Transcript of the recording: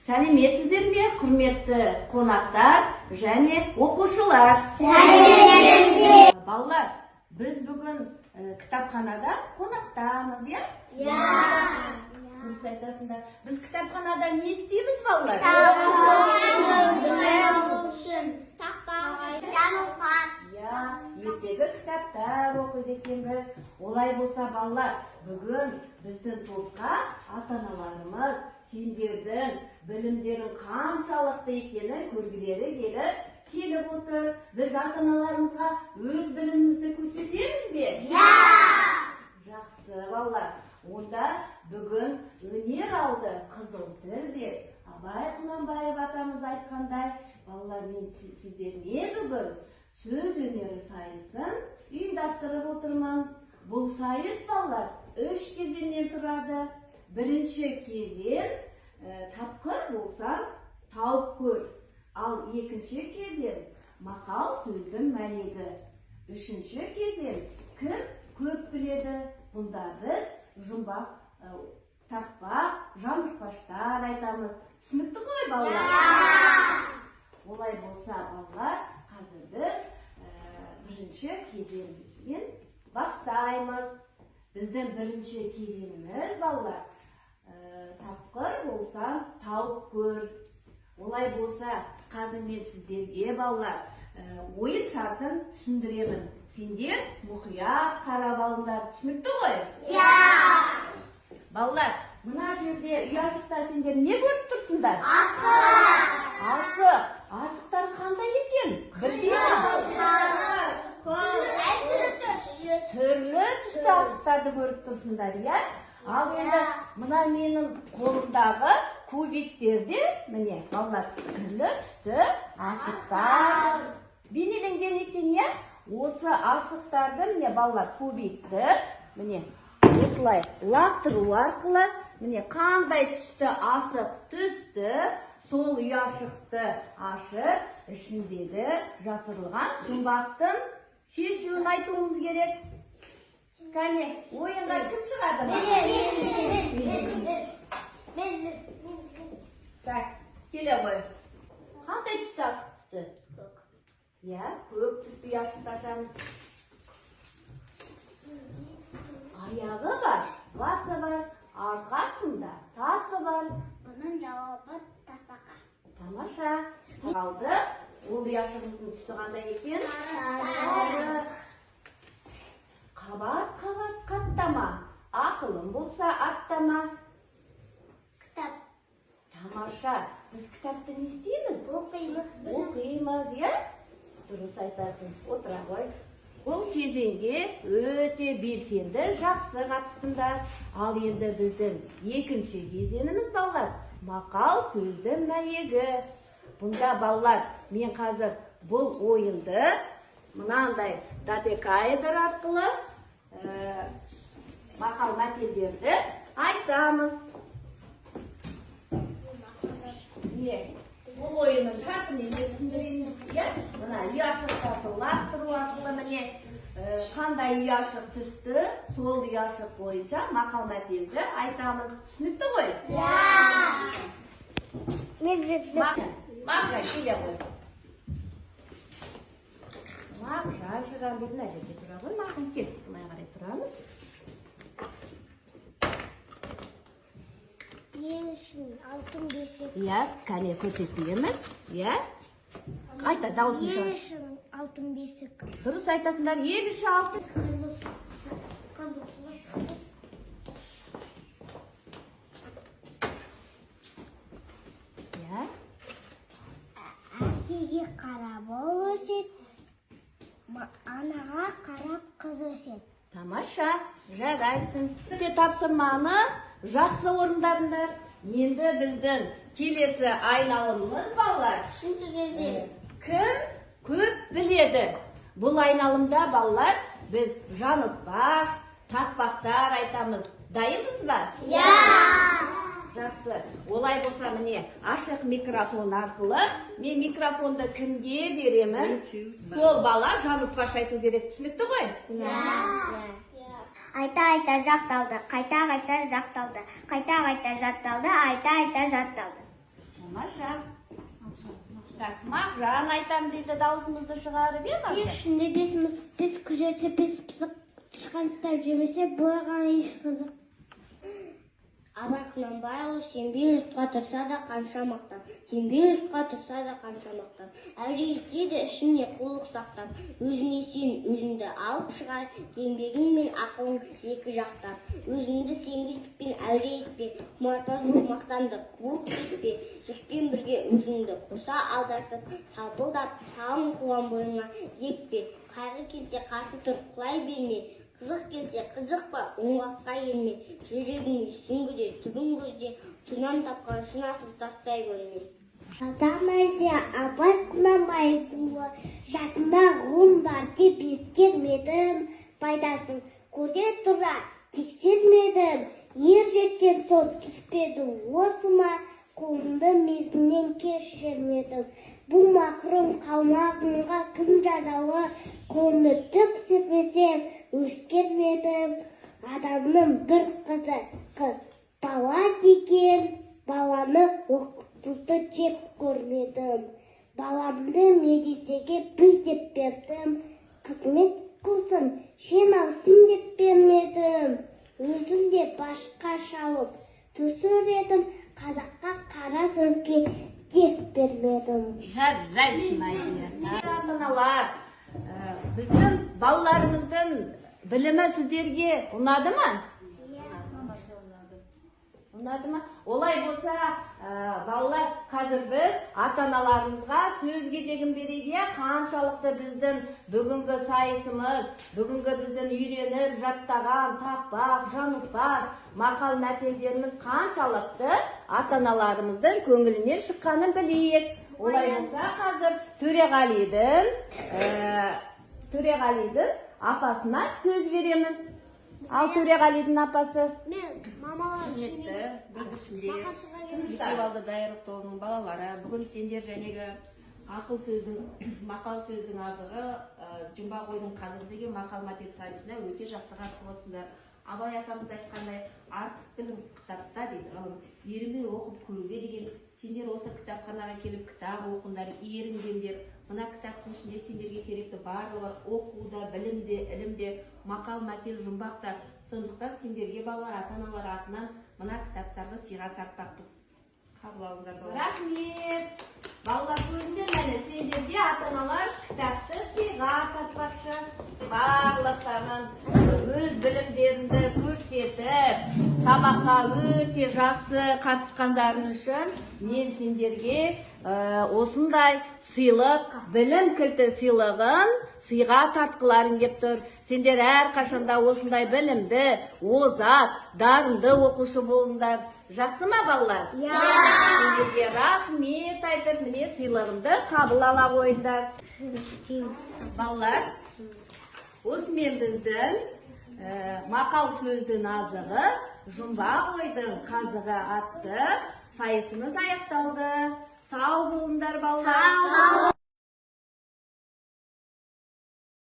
Сәлеметсіздер ме, құрметті қонақтар және оқушылар? Сәлеметсіздер. Балалар, біз бүгін кітапханада қонақтамыз, иә? Иә. Дұрыс айтасыңдар. Біз кітапханада не істейміз, балалар? Ертегі кітаптар оқиды екенбіз. Олай болса, балалар, бүгін біздің топқа ата-аналарымыз сендердің білімдерің қаншалықты екенін көргілері келіп отыр. Біз ата-аналарымызға өз білімімізді көрсетеміз бе? Иә! Жақсы, балалар. Онда бүгін өнер алды қызыл тіл деп Абай Құнанбаев атамыз айтқандай, балалар, мен сіздермен бүгін сөз өнері сайысын ұйымдастырып отырмын. Бұл сайыс, балалар, 3 кезеңнен тұрады. Бірінші кезең тапқыр болсаң, тауып көр. Ал екінші кезең мақал сөздің мәйегі. Үшінші кезең кім көп біледі. Бұнда біз жұмбақ, тақпақ, жамыртпаштар айтамыз. Түсінікті ғой, балалар? Олай болса, балалар, қазір біз бірінші кезеңімізбен бастаймыз. Біздің бірінші кезеңіміз, балалар, тапқыр болсаң, тауып көр. Олай болса, қазір мен сіздерге, балалар, ойын шартын түсіндіремін. Сендер мұқият қарап алыңдар. Түсінікті ғой? Иә! Балалар, мына жерде ұяшықта сендер не көріп тұрсыңдар? Асық! Асықтар қандай екен? Түрлі түсті асықтарды көріп тұрсыңдар, иә? Ал енді мына менің қолымдағы кубиктерде, міне, балалар, түрлі түсті асықтар бейнеленген екен, иә? Осы асықтарды, міне, балалар, кубикті, міне, осылай лақтыру арқылы, міне, қандай түсті асық түсті, сол ұяшықты ашып, ішіндегі жасырылған жұмбақтың шешуін айтуымыз керек. Кәне, ойынға кім шығады? Так, келе ғой. Қандай түсті асық түсті? Көк. Иә, көк түсті ұяшықты ашамыз. Аяғы бар, басы бар, арқасында тасы бар. Бұның жауабы тасбақа. Тамаша. Қалды. Ол ұяшығымыздың түсі қандай екен? Сары. Қабат-қабат қаттама. Ақылым болса аттама. Кітап. Тамаша. Біз кітапты не істейміз? Оқимыз. Иә? Дұрыс айтасың. Отыра ғой. Бұл кезеңге өте белсенді, жақсы қатыстыңдар. Ал енді біздің екінші кезеңіміз, балалар, мақал сөздің мәйегі. Бұнда, балалар, мен қазір бұл ойынды мынандай додекаэдр арқылы мақал мәтелдерді айтамыз. Бұл ойынның шартын мен түсіндірейін. Мына ұяшықтарды лақтыру арқылы, міне, қандай ұяшық түсті, сол ұяшық бойынша мақал мәтелді айтамыз. Түсінікті ғой? Мақжа, келе ғой. Мақжа шығам бетін әжеке тұра ғой. Мақым кел, бұлай қарай тұрамыз. Елшін алтын бесік. Иә, кәне көрсетеміз. Иә? Айта, дауысын шығар. Елшін алтын бесік. Дұрыс айтасыңдар, ел іші алтын. Иә? Әкеге қарап ол өсет, анаға қарап қыз өсет. Тамаша, жарайсың. Тапсырманы жақсы орындадыңдар. Енді біздің келесі айналымымыз, балалар. Үшінші кезең. Кім көп біледі? Бұл айналымда, балалар, біз жанытпаш, тақпақтар айтамыз. Дайынбыз ба? Иә! Жақсы. Олай болса, міне, ашық микрофон арқылы мен микрофонды кімге беремін? Сол бала жанытпаш айту керек. Түсінікті ғой? Айта-айта жақталды, қайта-қайта жақталды, қайта-қайта жатталды, айта-айта жатталды. тамаша. Так, Мағжан айтам дейді, даусымызды шығарып, Мағжан? Ішінде біз күзетсе, біз пысық тышқан ұстап жемесе, бұларға еш қызық. Абай Құнанбайұлы сенбей жұртқа тұрса да қанша мақтан, сенбей жұртқа тұрса да қанша мақтан. Әуре етеді ішіне қулық сақтап, өзіңе сен өзіңді алып шығар, еңбегің мен ақылың екі жақтап. Өзіңді сенгіштікпен әуре етпе, құмарпаз болып мақтанды қуып кетпе, жұртпен бірге өзіңді қоса алдартып, салпылдап, сауын қуған бойыңа еппе. Қайғы келсе қарсы тұр, құлай берме, қызық келсе қызықпа, оңғаққа ерме, жүрегіңе сүңгіде, түбін көзде, судан тапқан шын асыл тастай көрме. Жаздамайся Абай Құнанбайұлы, жасында ғылым бар деп ескермедім, пайдасын көре тұра тексермедім, ер жеткен соң түспеді осыма, қолымды мезгінен кешірмедім. Бұл мақұрым қалмағынға кім жазалы, қолымды түк сермесем, өскермедім. Адамның бір қызы бала деген, баланы оқытуды жеп көрмедім. Баламды медресеге бір деп бердім, қызмет қылсын, шен алсын деп бермедім. Өзім де башқа шалып төсер едім, қазаққа қара сөзге дес бермедім. Жарайсың, Айзия. Ата-аналар, біздің балаларымыздың білімі сіздерге ұнады ма? Ұнады ма? Олай болса, балалар, қазір біз ата-аналарымызға сөз кезегін берейік, қаншалықты біздің бүгінгі сайысымыз, бүгінгі біздің үйреніп жаттаған тақпақ, жанықпақ, мақал мәтелдеріміз қаншалықты ата-аналарымыздың көңіліне шыққанын білейік. Олай болса, қазір Төреғалидың апасына сөз береміз. Ал Төреғалидың апасы? Мен мамалар бүлдіршіндер, мектеп алды даярлық тобының балалары, бүгін сендер жәнегі ақыл сөздің, мақал сөздің азығы, жұмбақ ойдың қазығы деген мақал мәтел сайысына өте жақсы қатысып отырсыңдар. Абай атамыз айтқандай, артық білім кітапта дейді, ғылым ерінбей оқып көруге деген, сендер осы кітапханаға келіп кітап оқыңдар, ерінгендер, мына кітаптың ішінде сендерге керекті барлығы оқуда, білімде, ілімде, мақал мәтел жұмбақта. Сондықтан сендерге балалар ата-аналар атынан мына кітаптарды сыйға тартпақпыз. Қабыл алыңдар балалар. Рахмет. Балалар көріңдер, мәне сендерге ата-аналар кітапты сыйға тартпақшы. Барлықтарынан өз білімдеріңді көрсетіп, сабаққа өте жақсы қатысқандарың үшін мен сендерге осындай сыйлық, білім кілті сыйлығын сыйға тартқыларың кеп тұр. Сендер әр қашанда осындай білімді, озат, дарынды оқушы болыңдар. Жақсы ма, балалар? Сендерге рахмет айтып, міне сыйлығымды қабыл ала қойыңдар. Балалар, осымен біздің мақал сөздің азығы, жұмбақ ойдың қазығы атты сайысымыз аяқталды. Сау болыңдар, балалар.